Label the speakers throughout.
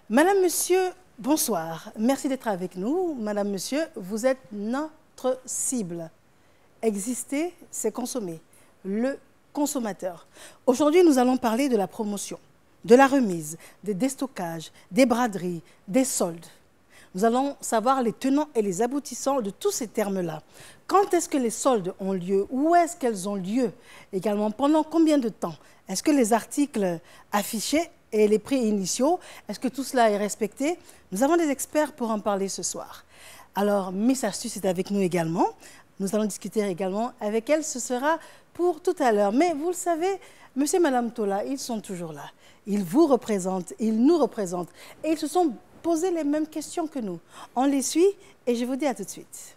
Speaker 1: Madame, Monsieur, bonsoir. Merci d'être avec nous. Madame, Monsieur, vous êtes notre cible. Exister, c'est consommer. Le consommateur. Aujourd'hui, nous allons parler de la promotion, de la remise, des déstockages, des braderies, des soldes. Nous allons savoir les tenants et les aboutissants de tous ces termes-là. Quand est-ce que les soldes ont lieu? Où est-ce qu'elles ont lieu? Également, pendant combien de temps? Est-ce que les articles affichés et les prix initiaux, est-ce que tout cela est respecté? Nous avons des experts pour en parler ce soir. Alors, Miss Astuce est avec nous également. Nous allons discuter également avec elle. Ce sera pour tout à l'heure. Mais vous le savez, monsieur et madame Tola, ils sont toujours là. Ils vous représentent, ils nous représentent. Et ils se sont posés les mêmes questions que nous. On les suit et je vous dis à tout de suite.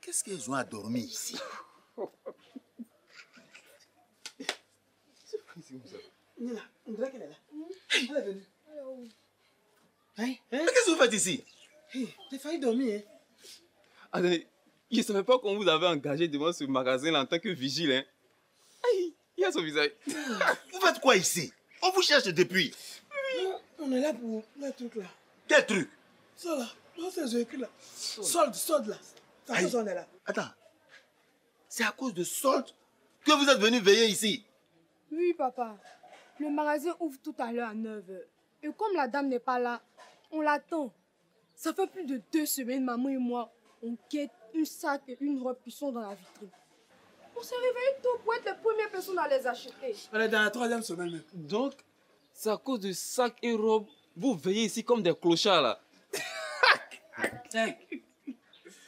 Speaker 2: Qu'est-ce qu'ils ont à dormir ici?
Speaker 3: Nina, on dirait qu'elle est là. Elle est venue.
Speaker 2: Mais qu'est-ce que vous faites ici?
Speaker 3: J'ai failli dormir.
Speaker 4: Attendez, je ne savais pas qu'on vous avait engagé devant ce magasin en tant que vigile. Hein. Aïe, il y a son visage.
Speaker 2: Vous faites quoi ici? On vous cherche depuis.
Speaker 3: On est là pour le truc là.
Speaker 2: Quel truc?
Speaker 3: Ça là, dans ces écrits là. Solde là. C'est à cause on est là.
Speaker 2: Attends, c'est à cause de soldes que vous êtes venu veiller ici?
Speaker 5: Oui, papa. Le magasin ouvre tout à l'heure à 9 h. Et comme la dame n'est pas là, on l'attend. Ça fait plus de 2 semaines, maman et moi, on quête un sac et une robe qui sont dans la vitrine. On s'est réveillé tôt pour être les premières personnes à les acheter.
Speaker 3: Elle est dans la 3e semaine même.
Speaker 4: Donc, c'est à cause de sacs et robes, vous veillez ici comme des clochards là.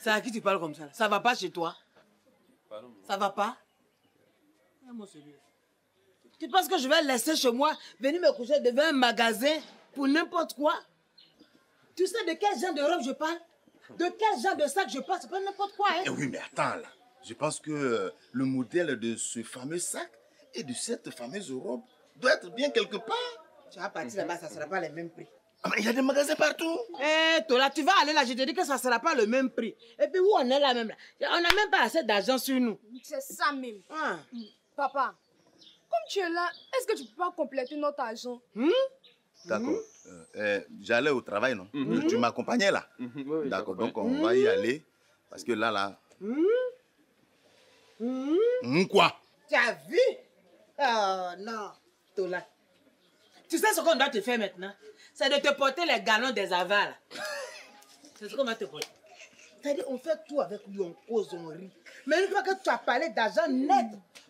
Speaker 3: C'est à qui tu parles comme ça? Ça va pas chez toi?
Speaker 4: Pardon.
Speaker 3: Ça va pas? Moi, sérieux. Tu penses que je vais laisser chez moi, venir me coucher devant un magasin pour n'importe quoi? Tu sais de quel genre de robe je parle? De quel genre de sac je parle? C'est pas n'importe quoi, hein?
Speaker 2: Eh oui, mais attends là. Je pense que le modèle de ce fameux sac et de cette fameuse robe doit être bien quelque part.
Speaker 3: Tu vas partir là-bas, ça ne sera pas le même prix.
Speaker 2: Ah, mais il y a des magasins partout.
Speaker 3: Eh, toi là, tu vas aller là, je te dis que ça ne sera pas le même prix. Et puis où on est là même là? On n'a même pas assez d'argent sur nous.
Speaker 5: C'est ça même.
Speaker 3: Ah.
Speaker 5: Papa, comme tu es là, est-ce que tu peux pas compléter notre argent?
Speaker 2: D'accord. J'allais au travail, non? Tu m'accompagnais là?
Speaker 4: Oui,
Speaker 2: D'accord, donc on va y aller. Parce que là... Quoi?
Speaker 3: Tu as vu? Oh non, Tola. Tu sais ce qu'on doit te faire maintenant? C'est de te porter les galons des avals. C'est ce qu'on va te porter. C'est-à-dire, on fait tout avec lui, on cause, on rit. Mais une fois que tu as parlé d'argent net,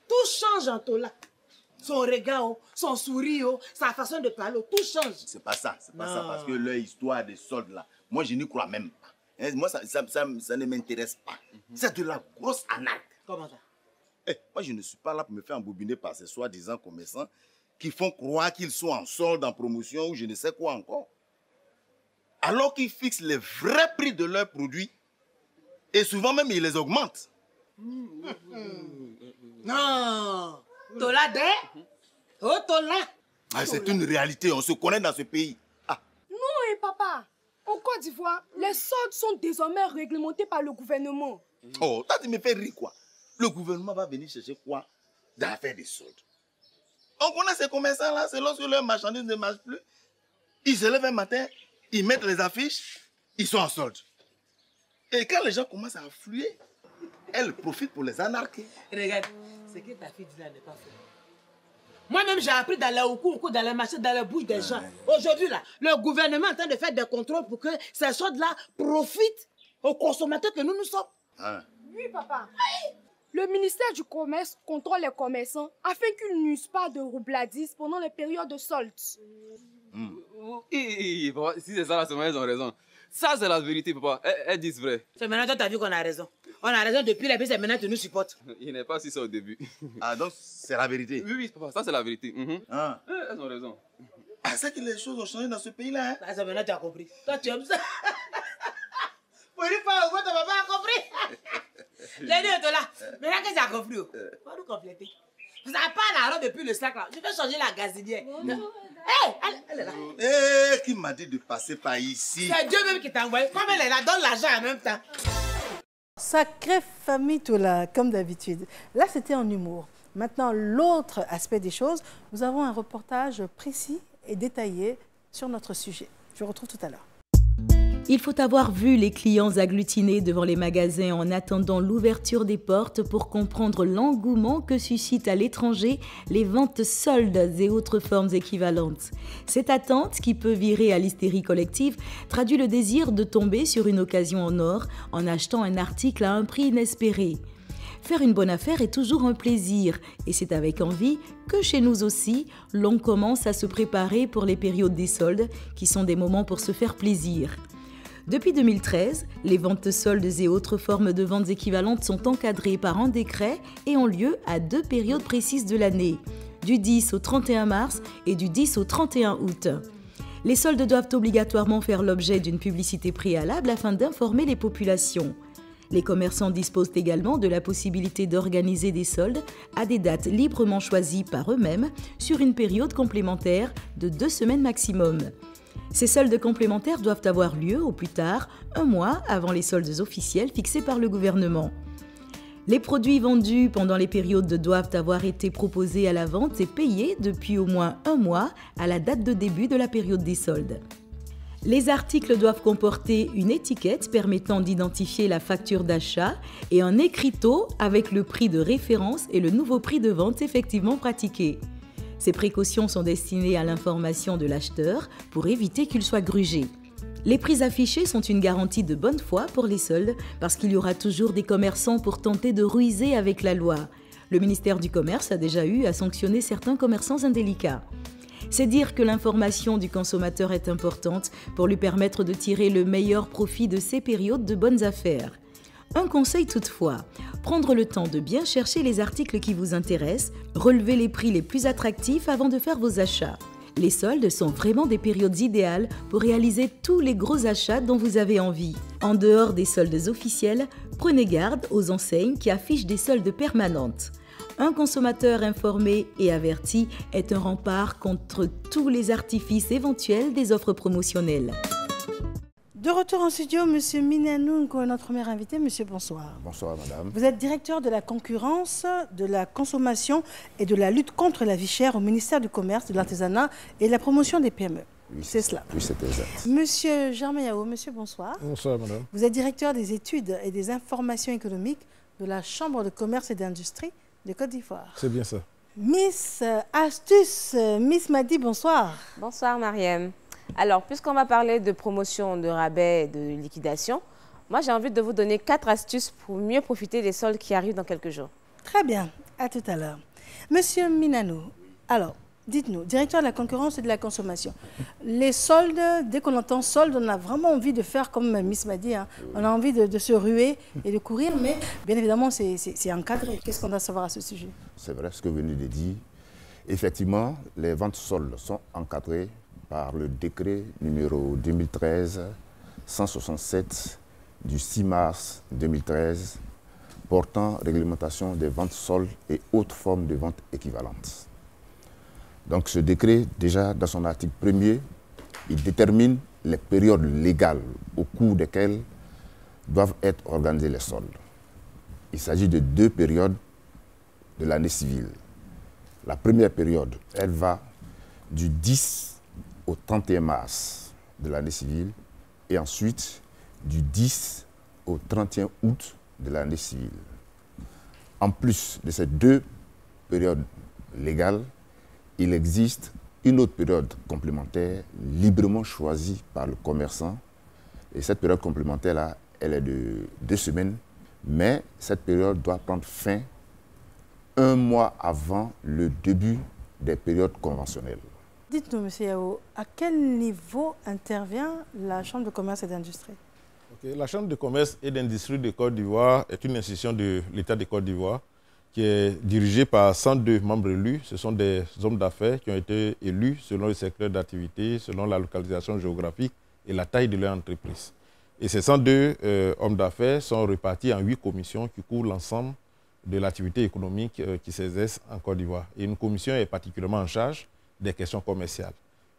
Speaker 3: tout change en Tola. Son regard, son sourire, sa façon de parler, tout change.
Speaker 2: C'est pas ça, parce que leur histoire des soldes là, moi je n'y crois même pas. Hein, moi ça ne m'intéresse pas. C'est de la grosse arnaque.
Speaker 3: Comment ça?
Speaker 2: Moi je ne suis pas là pour me faire embobiner par ces soi-disant commerçants qui font croire qu'ils sont en solde, en promotion ou je ne sais quoi encore. Alors qu'ils fixent les vrais prix de leurs produits et souvent même ils les augmentent.
Speaker 3: Non! Tola de? Oh, Tola!
Speaker 2: Ah, c'est une réalité, on se connaît dans ce pays. Ah.
Speaker 5: Non, papa. En Côte d'Ivoire, les soldes sont désormais réglementés par le gouvernement.
Speaker 2: Oh, toi tu me fais rire quoi? Le gouvernement va venir chercher quoi dans l'affaire des soldes? On connaît ces commerçants là, c'est lorsque leurs marchandises ne marchent plus. Ils se lèvent un matin, ils mettent les affiches, ils sont en solde. Et quand les gens commencent à affluer, elles profitent pour les anarquer.
Speaker 3: Regarde, ce que ta fille dit là n'est pas fait. Moi-même, j'ai appris dans les coups, dans les marchés, dans les bouches des gens. Aujourd'hui, là, le gouvernement est en train de faire des contrôles pour que ces soldes-là profitent aux consommateurs que nous sommes.
Speaker 2: Ah.
Speaker 5: Oui, papa. Le ministère du Commerce contrôle les commerçants afin qu'ils n'usent pas de roubladise pendant les périodes de soldes.
Speaker 4: Papa, si c'est ça, là, c'est moi, ils ont raison. Ça, c'est la vérité, papa. Elles disent vrai.
Speaker 3: C'est maintenant que tu as vu qu'on a raison. On a raison depuis les pays, c'est maintenant que tu nous supportes.
Speaker 4: Il n'est pas si ça au début.
Speaker 2: Ah, donc c'est la vérité.
Speaker 4: Oui, papa, ça, c'est la vérité.
Speaker 2: Ah.
Speaker 4: Elles ont raison.
Speaker 2: Ah, c'est que les choses ont changé dans ce pays-là. Hein?
Speaker 3: Bah, ça maintenant tu as compris. Toi, tu aimes ça. Pour une fois, au moins, ton papa a compris. Les deux, là. Maintenant que j'ai compris, on va nous compléter. Vous n'avez pas la robe depuis le sac là. Je vais changer la gazinière. Hé, elle est là.
Speaker 2: Eh, qui m'a dit de passer par ici?
Speaker 3: C'est Dieu même qui t'a envoyé. Comme elle est là, donne l'argent en même temps.
Speaker 1: Sacrée famille Tola, comme d'habitude. Là, c'était en humour. Maintenant, l'autre aspect des choses, nous avons un reportage précis et détaillé sur notre sujet. Je vous retrouve tout à l'heure.
Speaker 6: Il faut avoir vu les clients agglutinés devant les magasins en attendant l'ouverture des portes pour comprendre l'engouement que suscitent à l'étranger les ventes soldes et autres formes équivalentes. Cette attente, qui peut virer à l'hystérie collective, traduit le désir de tomber sur une occasion en or en achetant un article à un prix inespéré. Faire une bonne affaire est toujours un plaisir et c'est avec envie que chez nous aussi, l'on commence à se préparer pour les périodes des soldes qui sont des moments pour se faire plaisir. Depuis 2013, les ventes soldes et autres formes de ventes équivalentes sont encadrées par un décret et ont lieu à 2 périodes précises de l'année, du 10 au 31 mars et du 10 au 31 août. Les soldes doivent obligatoirement faire l'objet d'une publicité préalable afin d'informer les populations. Les commerçants disposent également de la possibilité d'organiser des soldes à des dates librement choisies par eux-mêmes sur une période complémentaire de 2 semaines maximum. Ces soldes complémentaires doivent avoir lieu au plus tard 1 mois avant les soldes officiels fixés par le gouvernement. Les produits vendus pendant les périodes doivent avoir été proposés à la vente et payés depuis au moins 1 mois à la date de début de la période des soldes. Les articles doivent comporter une étiquette permettant d'identifier la facture d'achat et un écriteau avec le prix de référence et le nouveau prix de vente effectivement pratiqué. Ces précautions sont destinées à l'information de l'acheteur pour éviter qu'il soit grugé. Les prix affichés sont une garantie de bonne foi pour les soldes parce qu'il y aura toujours des commerçants pour tenter de ruser avec la loi. Le ministère du Commerce a déjà eu à sanctionner certains commerçants indélicats. C'est dire que l'information du consommateur est importante pour lui permettre de tirer le meilleur profit de ces périodes de bonnes affaires. Un conseil toutefois, prendre le temps de bien chercher les articles qui vous intéressent, relever les prix les plus attractifs avant de faire vos achats. Les soldes sont vraiment des périodes idéales pour réaliser tous les gros achats dont vous avez envie. En dehors des soldes officiels, prenez garde aux enseignes qui affichent des soldes permanentes. Un consommateur informé et averti est un rempart contre tous les artifices éventuels des offres promotionnelles.
Speaker 1: De retour en studio, M. Minanounko, notre premier invité. Monsieur, bonsoir.
Speaker 7: Bonsoir, madame.
Speaker 1: Vous êtes directeur de la concurrence, de la consommation et de la lutte contre la vie chère au ministère du Commerce, de l'Artisanat et de la promotion des PME.
Speaker 7: Oui,
Speaker 1: c'est cela.
Speaker 7: Oui, c'est exact.
Speaker 1: Monsieur Germain Yao, monsieur, bonsoir.
Speaker 8: Bonsoir, madame.
Speaker 1: Vous êtes directeur des études et des informations économiques de la Chambre de commerce et d'industrie de Côte d'Ivoire.
Speaker 8: C'est bien ça.
Speaker 1: Miss Astuce, Miss Madi, bonsoir.
Speaker 9: Bonsoir, Mariam. Alors, puisqu'on va parler de promotion, de rabais, de liquidation, moi j'ai envie de vous donner 4 astuces pour mieux profiter des soldes qui arrivent dans quelques jours.
Speaker 1: Très bien, à tout à l'heure. Monsieur Minanou, alors, dites-nous, directeur de la concurrence et de la consommation, les soldes, dès qu'on entend soldes, on a vraiment envie de faire comme Miss m'a dit, hein. On a envie de se ruer et de courir, mais bien évidemment, c'est encadré. Qu'est-ce qu'on doit savoir à ce sujet? C'est
Speaker 7: vrai ce que vous venez de dire. Effectivement, les ventes soldes sont encadrées par le décret numéro 2013-167 du 6 mars 2013 portant réglementation des ventes soldes et autres formes de ventes équivalentes. Donc ce décret, déjà dans son article 1er, il détermine les périodes légales au cours desquelles doivent être organisés les soldes. Il s'agit de 2 périodes de l'année civile. La première période, elle va du 10 au 31 mars de l'année civile et ensuite du 10 au 31 août de l'année civile. En plus de ces 2 périodes légales, il existe une autre période complémentaire librement choisie par le commerçant. Et cette période complémentaire-là, elle est de 2 semaines, mais cette période doit prendre fin 1 mois avant le début des périodes conventionnelles.
Speaker 1: Dites-nous, M. Yao, à quel niveau intervient la Chambre de commerce et d'industrie?
Speaker 8: La Chambre de commerce et d'industrie de Côte d'Ivoire est une institution de l'État de Côte d'Ivoire qui est dirigée par 102 membres élus. Ce sont des hommes d'affaires qui ont été élus selon le secteur d'activité, selon la localisation géographique et la taille de leur entreprise. Et ces 102 hommes d'affaires sont répartis en 8 commissions qui couvrent l'ensemble de l'activité économique qui s'exerce en Côte d'Ivoire. Et une commission est particulièrement en charge des questions commerciales.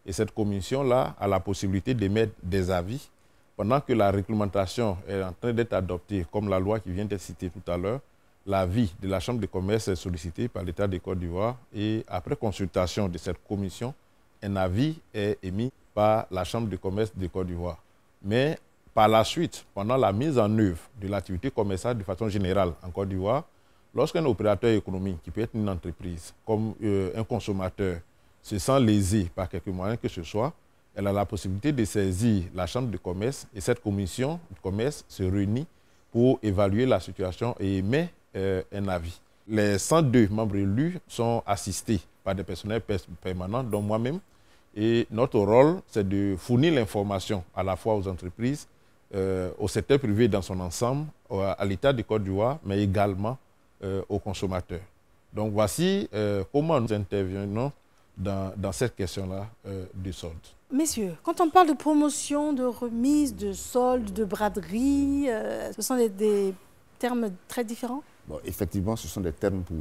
Speaker 8: Et cette commission-là a la possibilité d'émettre des avis pendant que la réglementation est en train d'être adoptée, comme la loi qui vient d'être citée tout à l'heure. L'avis de la Chambre de commerce est sollicité par l'État de Côte d'Ivoire et après consultation de cette commission, un avis est émis par la Chambre de commerce de Côte d'Ivoire. Mais par la suite, pendant la mise en œuvre de l'activité commerciale de façon générale en Côte d'Ivoire, lorsqu'un opérateur économique, qui peut être une entreprise, comme un consommateur, se sent lésé par quelque moyen que ce soit, elle a la possibilité de saisir la Chambre de commerce et cette commission de commerce se réunit pour évaluer la situation et émet un avis. Les 102 membres élus sont assistés par des personnels permanents, dont moi-même. Et notre rôle, c'est de fournir l'information à la fois aux entreprises, au secteur privé dans son ensemble, à l'État de Côte d'Ivoire, mais également aux consommateurs. Donc voici comment nous intervenons dans cette question-là du solde.
Speaker 1: Messieurs, quand on parle de promotion, de remise, de solde, de braderie, ce sont des termes très différents?
Speaker 7: Bon, effectivement, ce sont des termes pour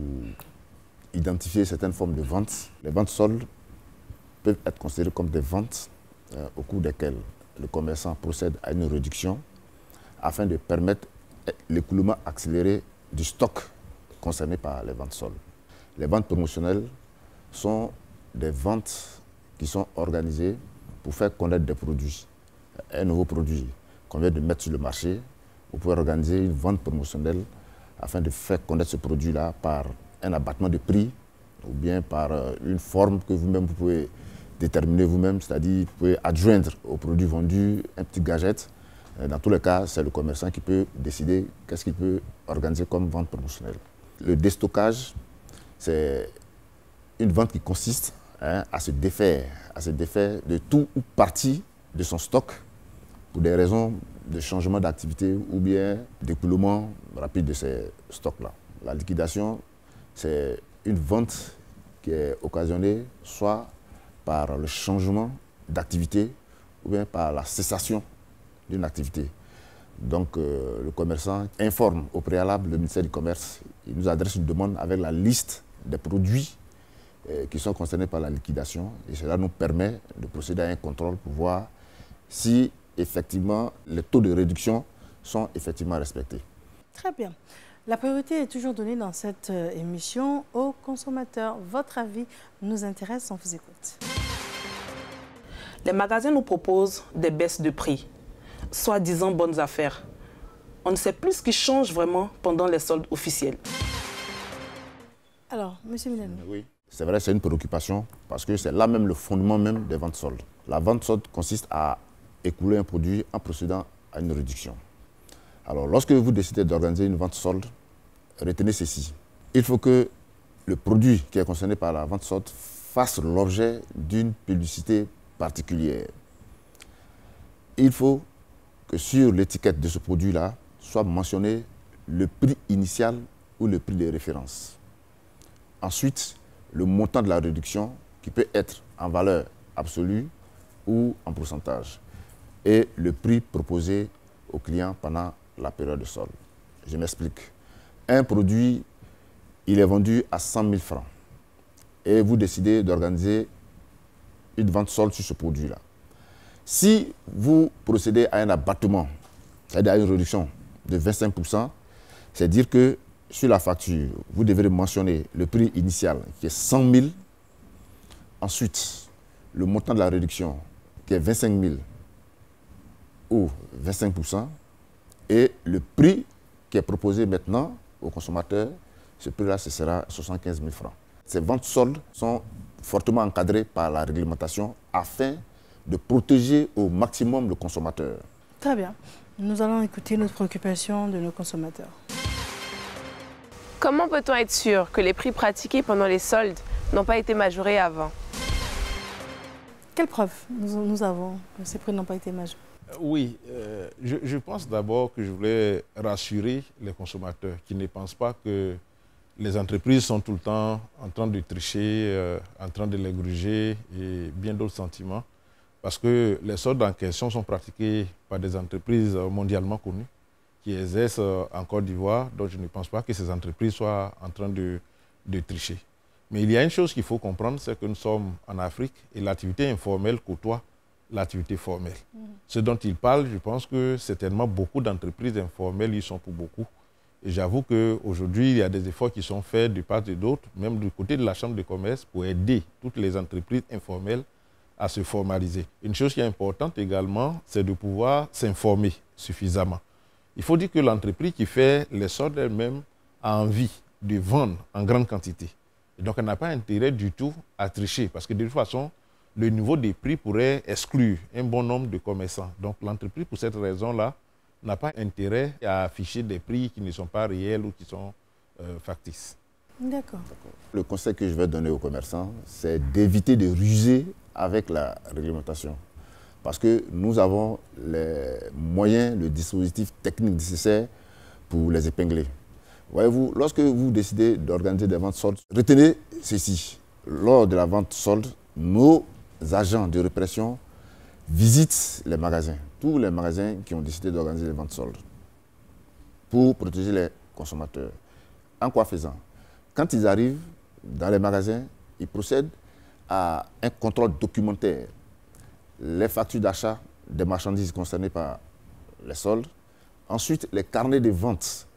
Speaker 7: identifier certaines formes de ventes. Les ventes soldes peuvent être considérées comme des ventes au cours desquelles le commerçant procède à une réduction afin de permettre l'écoulement accéléré du stock concerné par les ventes soldes. Les ventes promotionnelles sont des ventes qui sont organisées pour faire connaître des produits. Un nouveau produit qu'on vient de mettre sur le marché, vous pouvez organiser une vente promotionnelle afin de faire connaître ce produit-là par un abattement de prix ou bien par une forme que vous-même vous pouvez déterminer vous-même, c'est-à-dire vous pouvez adjoindre au produit vendu un petit gadget. Dans tous les cas, c'est le commerçant qui peut décider qu'est-ce qu'il peut organiser comme vente promotionnelle. Le déstockage, c'est une vente qui consiste à se défaire de tout ou partie de son stock pour des raisons de changement d'activité ou bien d'écoulement rapide de ces stocks-là. La liquidation, c'est une vente qui est occasionnée soit par le changement d'activité ou bien par la cessation d'une activité. Donc le commerçant informe au préalable le ministère du Commerce. Il nous adresse une demande avec la liste des produits qui sont concernés par la liquidation et cela nous permet de procéder à un contrôle pour voir si effectivement les taux de réduction sont effectivement respectés.
Speaker 1: Très bien. La priorité est toujours donnée dans cette émission aux consommateurs. Votre avis nous intéresse, on vous écoute.
Speaker 10: Les magasins nous proposent des baisses de prix, soi-disant bonnes affaires. On ne sait plus ce qui change vraiment pendant les soldes officiels.
Speaker 1: Alors, M. Milano.
Speaker 7: Oui, c'est vrai, c'est une préoccupation parce que c'est là même le fondement même des ventes soldes. La vente solde consiste à écouler un produit en procédant à une réduction. Alors, lorsque vous décidez d'organiser une vente solde, retenez ceci. Il faut que le produit qui est concerné par la vente solde fasse l'objet d'une publicité particulière. Il faut que sur l'étiquette de ce produit-là soit mentionné le prix initial ou le prix de référence. Ensuite, le montant de la réduction qui peut être en valeur absolue ou en pourcentage. Et le prix proposé au client pendant la période de solde. Je m'explique. Un produit, il est vendu à 100 000 francs. Et vous décidez d'organiser une vente solde sur ce produit-là. Si vous procédez à un abattement, c'est-à-dire à une réduction de 25%, c'est dire que sur la facture, vous devrez mentionner le prix initial qui est 100 000. Ensuite, le montant de la réduction qui est 25 000 ou 25%. Et le prix qui est proposé maintenant aux consommateurs, ce prix-là, ce sera 75 000 francs. Ces ventes soldes sont fortement encadrées par la réglementation afin de protéger au maximum le consommateur.
Speaker 1: Très bien. Nous allons écouter notre préoccupation de nos consommateurs.
Speaker 9: Comment peut-on être sûr que les prix pratiqués pendant les soldes n'ont pas été majorés avant?
Speaker 1: Quelle preuve nous avons que ces prix n'ont pas été majorés?
Speaker 8: Oui, je pense d'abord que je voulais rassurer les consommateurs qui ne pensent pas que les entreprises sont tout le temps en train de tricher, en train de les gruger et bien d'autres sentiments. Parce que les soldes en question sont pratiqués par des entreprises mondialement connues qui exercent en Côte d'Ivoire, donc je ne pense pas que ces entreprises soient en train de tricher. Mais il y a une chose qu'il faut comprendre, c'est que nous sommes en Afrique et l'activité informelle côtoie l'activité formelle. Ce dont il parle, je pense que certainement beaucoup d'entreprises informelles y sont pour beaucoup. Et j'avoue qu'aujourd'hui, il y a des efforts qui sont faits de part et d'autre, même du côté de la Chambre de commerce, pour aider toutes les entreprises informelles à se formaliser. Une chose qui est importante également, c'est de pouvoir s'informer suffisamment. Il faut dire que l'entreprise qui fait les soldes elle-même a envie de vendre en grande quantité. Et donc, elle n'a pas intérêt du tout à tricher, parce que de toute façon, le niveau des prix pourrait exclure un bon nombre de commerçants. Donc, l'entreprise, pour cette raison-là, n'a pas intérêt à afficher des prix qui ne sont pas réels ou qui sont factices.
Speaker 1: D'accord.
Speaker 7: Le conseil que je vais donner aux commerçants, c'est d'éviter de ruser avec la réglementation. Parce que nous avons les moyens, le dispositif technique nécessaire pour les épingler. Voyez-vous, lorsque vous décidez d'organiser des ventes soldes, retenez ceci. Lors de la vente solde, nos agents de répression visitent les magasins, tous les magasins qui ont décidé d'organiser les ventes soldes, pour protéger les consommateurs. En quoi faisant? Quand ils arrivent dans les magasins, ils procèdent à un contrôle documentaire. Les factures d'achat des marchandises concernées par les soldes. Ensuite, les carnets de vente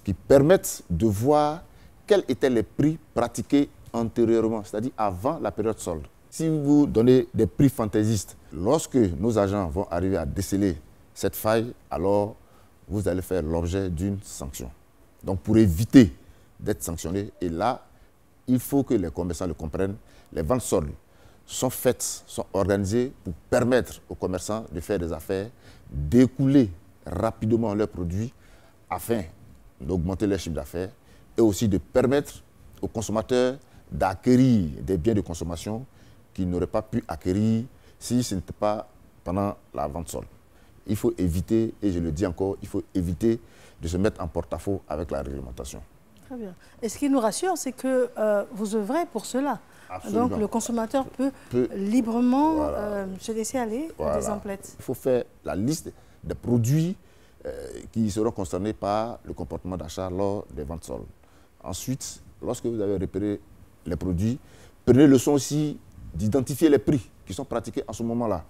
Speaker 7: qui permettent de voir quels étaient les prix pratiqués antérieurement, c'est-à-dire avant la période solde. Si vous donnez des prix fantaisistes, lorsque nos agents vont arriver à déceler cette faille, alors vous allez faire l'objet d'une sanction. Donc pour éviter d'être sanctionné, et là, il faut que les commerçants le comprennent, les ventes soldes sont faites, sont organisées pour permettre aux commerçants de faire des affaires, d'écouler rapidement leurs produits afin d'augmenter leur chiffre d'affaires et aussi de permettre aux consommateurs d'acquérir des biens de consommation qu'ils n'auraient pas pu acquérir si ce n'était pas pendant la vente solde. Il faut éviter, et je le dis encore, il faut éviter de se mettre en porte-à-faux avec la réglementation.
Speaker 1: Très bien. Et ce qui nous rassure, c'est que vous œuvrez pour cela. Absolument. Donc le consommateur peut librement se laisser aller des emplettes.
Speaker 7: Il faut faire la liste des produits qui seront concernés par le comportement d'achat lors des ventes soldes. Ensuite, lorsque vous avez repéré les produits, prenez le soin aussi d'identifier les prix qui sont pratiqués en ce moment-là.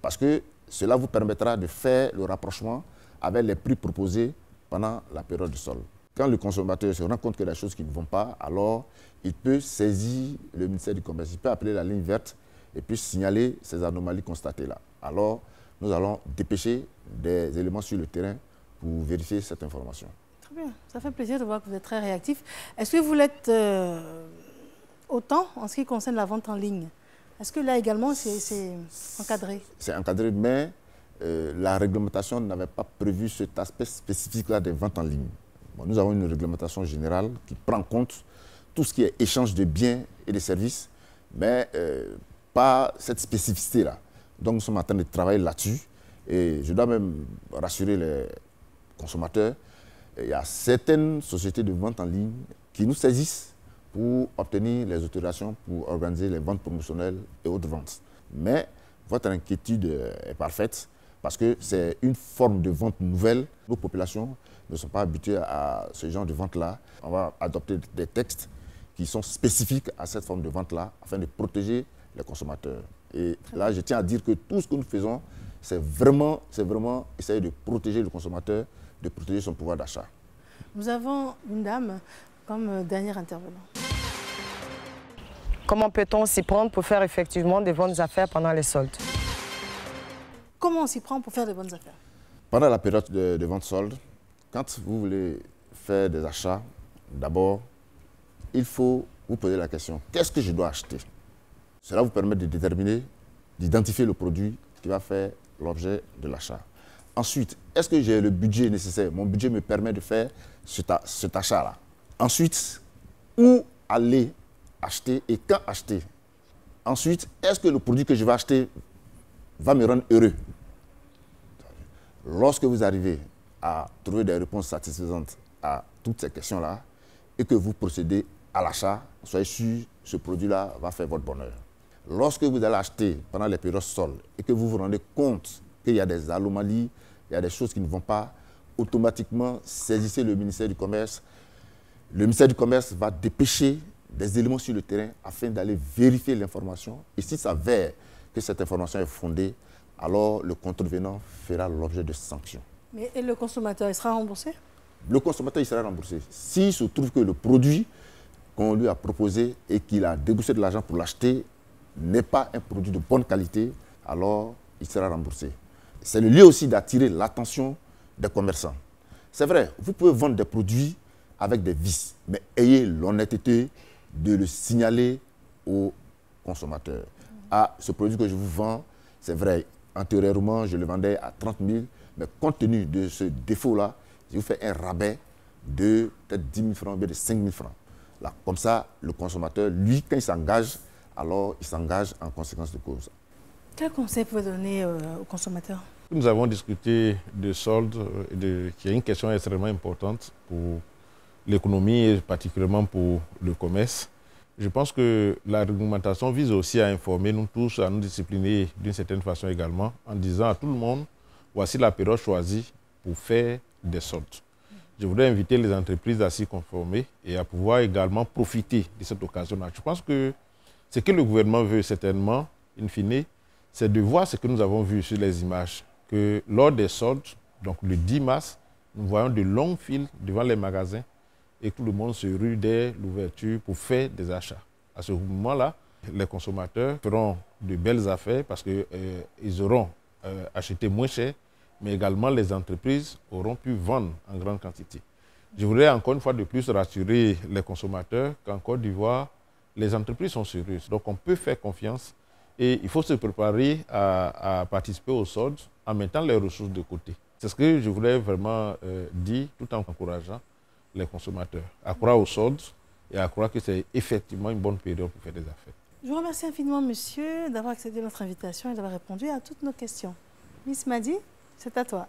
Speaker 7: Parce que cela vous permettra de faire le rapprochement avec les prix proposés pendant la période de solde. Quand le consommateur se rend compte qu'il y a des choses qui ne vont pas, alors il peut saisir le ministère du Commerce, il peut appeler la ligne verte et puis signaler ces anomalies constatées là. Alors, nous allons dépêcher des éléments sur le terrain pour vérifier cette information.
Speaker 1: Très bien, ça fait plaisir de voir que vous êtes très réactif. Est-ce que vous l'êtes autant en ce qui concerne la vente en ligne? Est-ce que là également c'est encadré? C'est
Speaker 7: encadré, mais la réglementation n'avait pas prévu cet aspect spécifique-là des ventes en ligne. Bon, nous avons une réglementation générale qui prend en compte tout ce qui est échange de biens et de services, mais pas cette spécificité-là. Donc nous sommes en train de travailler là-dessus et je dois même rassurer les consommateurs. Il y a certaines sociétés de vente en ligne qui nous saisissent pour obtenir les autorisations pour organiser les ventes promotionnelles et autres ventes. Mais votre inquiétude est parfaite parce que c'est une forme de vente nouvelle. Nos populations ne sont pas habituées à ce genre de vente-là. On va adopter des textes qui sont spécifiques à cette forme de vente-là afin de protéger les consommateurs. Et là, je tiens à dire que tout ce que nous faisons, c'est vraiment essayer de protéger le consommateur, de protéger son pouvoir d'achat.
Speaker 1: Nous avons une dame comme dernier intervenant.
Speaker 11: Comment peut-on s'y prendre pour faire effectivement des bonnes affaires pendant les soldes?
Speaker 1: Comment on s'y prend pour faire des bonnes affaires?
Speaker 7: Pendant la période de vente solde, quand vous voulez faire des achats, d'abord, il faut vous poser la question, qu'est-ce que je dois acheter? Cela vous permet de déterminer, d'identifier le produit qui va faire l'objet de l'achat. Ensuite, est-ce que j'ai le budget nécessaire? Mon budget me permet de faire cet achat-là. Ensuite, où aller acheter et quand acheter? Ensuite, est-ce que le produit que je vais acheter va me rendre heureux? Lorsque vous arrivez à trouver des réponses satisfaisantes à toutes ces questions-là et que vous procédez à l'achat, soyez sûr que ce produit-là va faire votre bonheur. Lorsque vous allez acheter pendant les périodes soldes et que vous vous rendez compte qu'il y a des anomalies, il y a des choses qui ne vont pas, automatiquement saisissez le ministère du Commerce. Le ministère du Commerce va dépêcher des éléments sur le terrain afin d'aller vérifier l'information. Et s'il s'avère que cette information est fondée, alors le contrevenant fera l'objet de sanctions.
Speaker 1: Mais et le consommateur, il sera remboursé?
Speaker 7: Le consommateur, il sera remboursé. S'il se trouve que le produit qu'on lui a proposé et qu'il a déboursé de l'argent pour l'acheter n'est pas un produit de bonne qualité, alors il sera remboursé. C'est le lieu aussi d'attirer l'attention des commerçants. C'est vrai, vous pouvez vendre des produits avec des vices, mais ayez l'honnêteté de le signaler aux consommateurs. Ah, ce produit que je vous vends, c'est vrai, antérieurement, je le vendais à 30 000, mais compte tenu de ce défaut-là, je vous fais un rabais de peut-être 10 000 francs, de 5 000 francs. Là, comme ça, le consommateur, lui, quand il s'engage, alors il s'engage en conséquence de cause.
Speaker 1: Quel conseil pouvez-vous donner aux consommateurs?
Speaker 8: Nous avons discuté de soldes, qui est une question extrêmement importante pour l'économie et particulièrement pour le commerce. Je pense que la réglementation vise aussi à informer nous tous, à nous discipliner d'une certaine façon également, en disant à tout le monde, voici la période choisie pour faire des soldes. Je voudrais inviter les entreprises à s'y conformer et à pouvoir également profiter de cette occasion-là. Je pense que ce que le gouvernement veut certainement, in fine, c'est de voir ce que nous avons vu sur les images, que lors des soldes, donc le 10 mars, nous voyons de longues files devant les magasins et tout le monde se rue dès l'ouverture pour faire des achats. À ce moment-là, les consommateurs feront de belles affaires parce qu'ils auront acheté moins cher, mais également les entreprises auront pu vendre en grande quantité. Je voudrais encore une fois de plus rassurer les consommateurs qu'en Côte d'Ivoire, les entreprises sont sérieuses. Donc on peut faire confiance et il faut se préparer à participer aux soldes en mettant les ressources de côté. C'est ce que je voulais vraiment dire tout en encourageant les consommateurs à croire aux soldes et à croire que c'est effectivement une bonne période pour faire des affaires.
Speaker 1: Je vous remercie infiniment, monsieur, d'avoir accepté notre invitation et d'avoir répondu à toutes nos questions. Miss Madi, c'est à toi.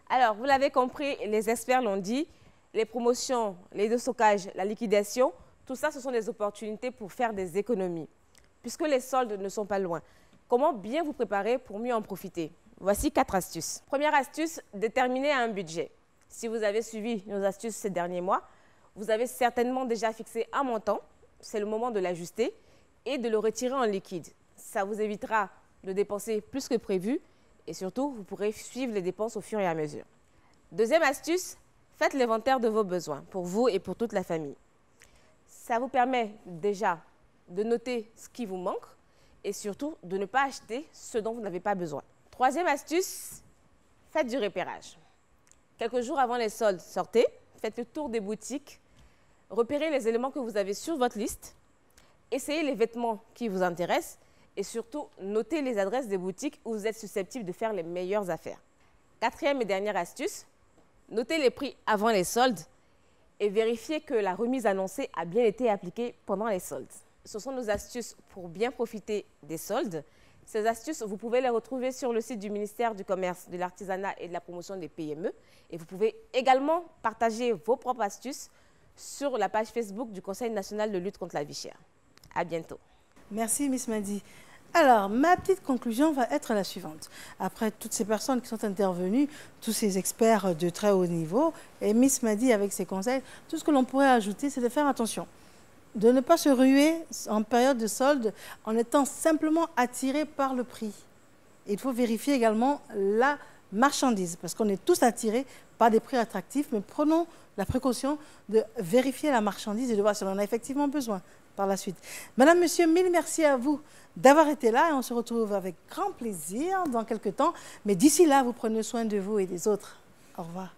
Speaker 9: Alors, vous l'avez compris, les experts l'ont dit, les promotions, les déstockages, la liquidation, tout ça, ce sont des opportunités pour faire des économies. Puisque les soldes ne sont pas loin, comment bien vous préparer pour mieux en profiter? Voici 4 astuces. Première astuce, déterminer un budget. Si vous avez suivi nos astuces ces derniers mois, vous avez certainement déjà fixé un montant. C'est le moment de l'ajuster et de le retirer en liquide. Ça vous évitera de dépenser plus que prévu et surtout, vous pourrez suivre les dépenses au fur et à mesure. Deuxième astuce, faites l'inventaire de vos besoins pour vous et pour toute la famille. Ça vous permet déjà de noter ce qui vous manque et surtout de ne pas acheter ce dont vous n'avez pas besoin. Troisième astuce, faites du repérage. Quelques jours avant les soldes, sortez, faites le tour des boutiques, repérez les éléments que vous avez sur votre liste, essayez les vêtements qui vous intéressent et surtout notez les adresses des boutiques où vous êtes susceptible de faire les meilleures affaires. Quatrième et dernière astuce, notez les prix avant les soldes et vérifiez que la remise annoncée a bien été appliquée pendant les soldes. Ce sont nos astuces pour bien profiter des soldes. Ces astuces, vous pouvez les retrouver sur le site du ministère du Commerce, de l'Artisanat et de la Promotion des PME. Et vous pouvez également partager vos propres astuces sur la page Facebook du Conseil national de lutte contre la vie chère. À bientôt.
Speaker 1: Merci, Miss Madi. Alors, ma petite conclusion va être la suivante. Après toutes ces personnes qui sont intervenues, tous ces experts de très haut niveau, et Miss Madi avec ses conseils, tout ce que l'on pourrait ajouter, c'est de faire attention. De ne pas se ruer en période de solde en étant simplement attiré par le prix. Il faut vérifier également la marchandise, parce qu'on est tous attirés par des prix attractifs, mais prenons la précaution de vérifier la marchandise et de voir si on en a effectivement besoin par la suite. Madame, monsieur, mille merci à vous d'avoir été là et on se retrouve avec grand plaisir dans quelques temps. Mais d'ici là, vous prenez soin de vous et des autres. Au revoir.